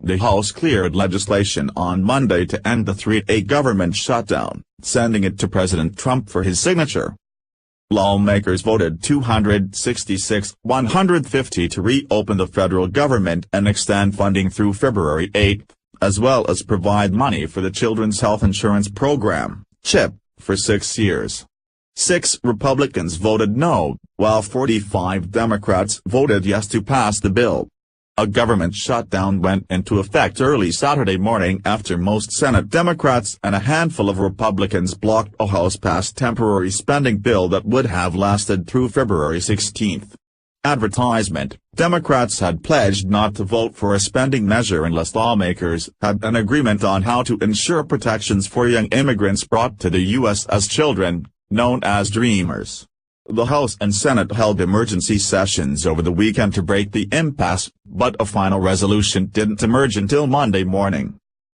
The House cleared legislation on Monday to end the three-day government shutdown, sending it to President Trump for his signature. Lawmakers voted 266-150 to reopen the federal government and extend funding through February 8, as well as provide money for the Children's Health Insurance Program, CHIP, for 6 years. 6 Republicans voted no, while 45 Democrats voted yes to pass the bill. A government shutdown went into effect early Saturday morning after most Senate Democrats and a handful of Republicans blocked a House-passed temporary spending bill that would have lasted through February 16. Advertisement: Democrats had pledged not to vote for a spending measure unless lawmakers had an agreement on how to ensure protections for young immigrants brought to the U.S. as children, known as Dreamers. The House and Senate held emergency sessions over the weekend to break the impasse, but a final resolution didn't emerge until Monday morning.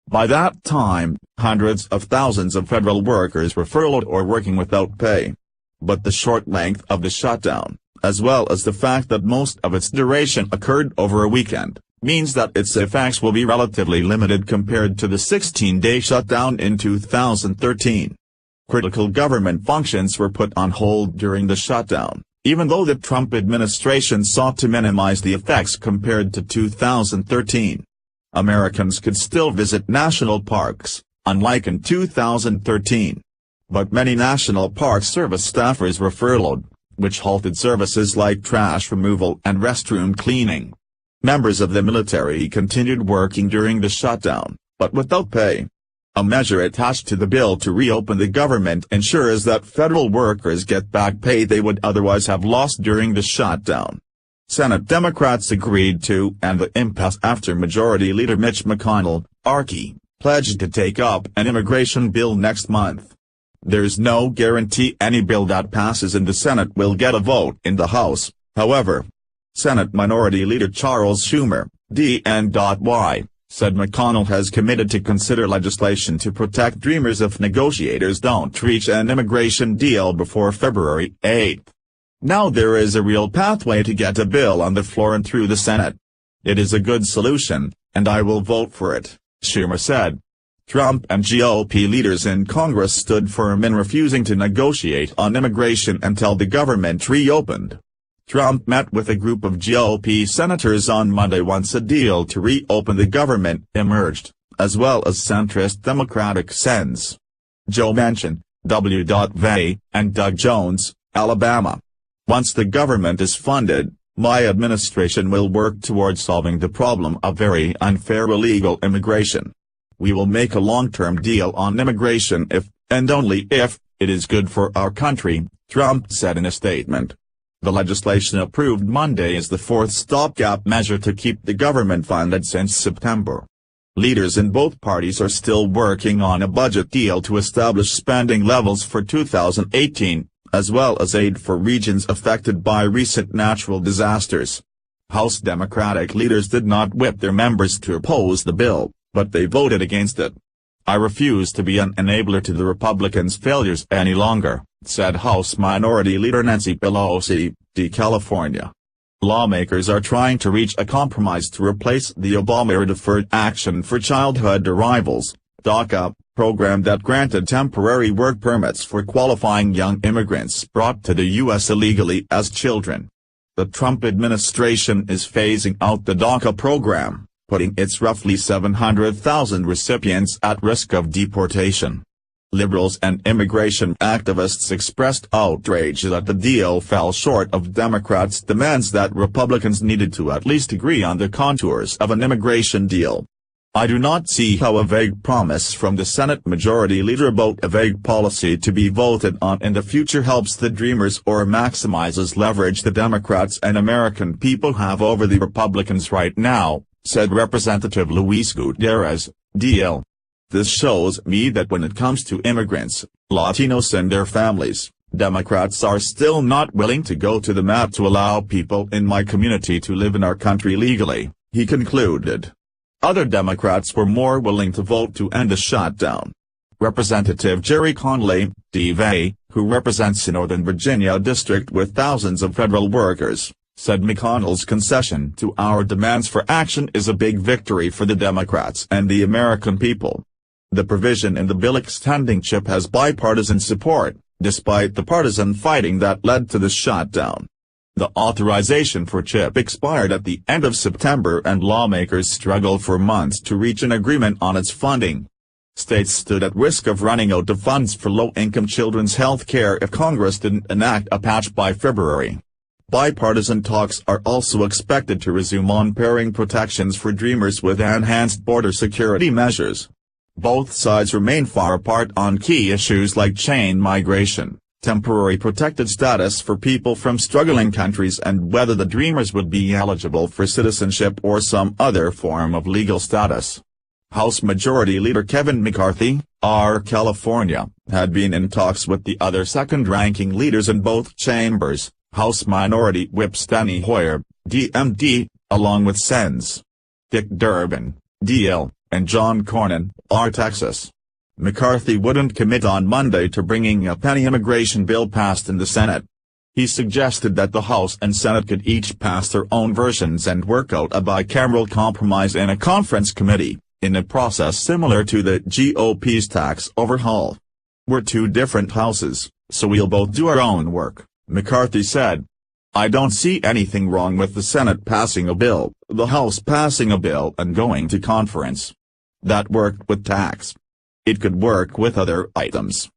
By that time, hundreds of thousands of federal workers were furloughed or working without pay. But the short length of the shutdown, as well as the fact that most of its duration occurred over a weekend, means that its effects will be relatively limited compared to the 16-day shutdown in 2013. Critical government functions were put on hold during the shutdown, even though the Trump administration sought to minimize the effects compared to 2013. Americans could still visit national parks, unlike in 2013. But many National Park Service staffers were furloughed, which halted services like trash removal and restroom cleaning. Members of the military continued working during the shutdown, but without pay. A measure attached to the bill to reopen the government ensures that federal workers get back pay they would otherwise have lost during the shutdown. Senate Democrats agreed to end the impasse after Majority Leader Mitch McConnell, RK, pledged to take up an immigration bill next month. There's no guarantee any bill that passes in the Senate will get a vote in the House, however. Senate Minority Leader Charles Schumer, DNY, said McConnell has committed to consider legislation to protect Dreamers if negotiators don't reach an immigration deal before February 8. Now there is a real pathway to get a bill on the floor and through the Senate. It is a good solution, and I will vote for it, Schumer said. Trump and GOP leaders in Congress stood firm in refusing to negotiate on immigration until the government reopened. Trump met with a group of GOP senators on Monday once a deal to reopen the government emerged, as well as centrist Democratic Sens. Joe Manchin, W. and Doug Jones, Alabama. Once the government is funded, my administration will work towards solving the problem of very unfair illegal immigration. We will make a long-term deal on immigration if, and only if, it is good for our country, Trump said in a statement. The legislation approved Monday is the fourth stopgap measure to keep the government funded since September. Leaders in both parties are still working on a budget deal to establish spending levels for 2018, as well as aid for regions affected by recent natural disasters. House Democratic leaders did not whip their members to oppose the bill, but they voted against it. I refuse to be an enabler to the Republicans' failures any longer, said House Minority Leader Nancy Pelosi, California. Lawmakers are trying to reach a compromise to replace the Obama Deferred Action for Childhood Arrivals, DACA, program that granted temporary work permits for qualifying young immigrants brought to the U.S. illegally as children. The Trump administration is phasing out the DACA program, putting its roughly 700,000 recipients at risk of deportation. Liberals and immigration activists expressed outrage that the deal fell short of Democrats' demands that Republicans needed to at least agree on the contours of an immigration deal. I do not see how a vague promise from the Senate Majority Leader about a vague policy to be voted on in the future helps the Dreamers or maximizes leverage the Democrats and American people have over the Republicans right now, said Representative Luis Gutierrez, DL. This shows me that when it comes to immigrants, Latinos and their families, Democrats are still not willing to go to the mat to allow people in my community to live in our country legally, he concluded. Other Democrats were more willing to vote to end the shutdown. Representative Jerry Conley, DV, who represents a Northern Virginia district with thousands of federal workers, said McConnell's concession to our demands for action is a big victory for the Democrats and the American people. The provision in the bill extending CHIP has bipartisan support, despite the partisan fighting that led to the shutdown. The authorization for CHIP expired at the end of September and lawmakers struggled for months to reach an agreement on its funding. States stood at risk of running out of funds for low-income children's health care if Congress didn't enact a patch by February. Bipartisan talks are also expected to resume on pairing protections for Dreamers with enhanced border security measures. Both sides remain far apart on key issues like chain migration, temporary protected status for people from struggling countries, and whether the Dreamers would be eligible for citizenship or some other form of legal status. House Majority Leader Kevin McCarthy, R. California, had been in talks with the other second-ranking leaders in both chambers, House Minority Whip Steny Hoyer, DMD, along with Sens. Dick Durbin, DL, and John Cornyn, R. Texas. McCarthy wouldn't commit on Monday to bringing up any immigration bill passed in the Senate. He suggested that the House and Senate could each pass their own versions and work out a bicameral compromise in a conference committee, in a process similar to the GOP's tax overhaul. "We're two different houses, so we'll both do our own work," McCarthy said. "I don't see anything wrong with the Senate passing a bill, the House passing a bill and going to conference. That worked with tax. It could work with other items."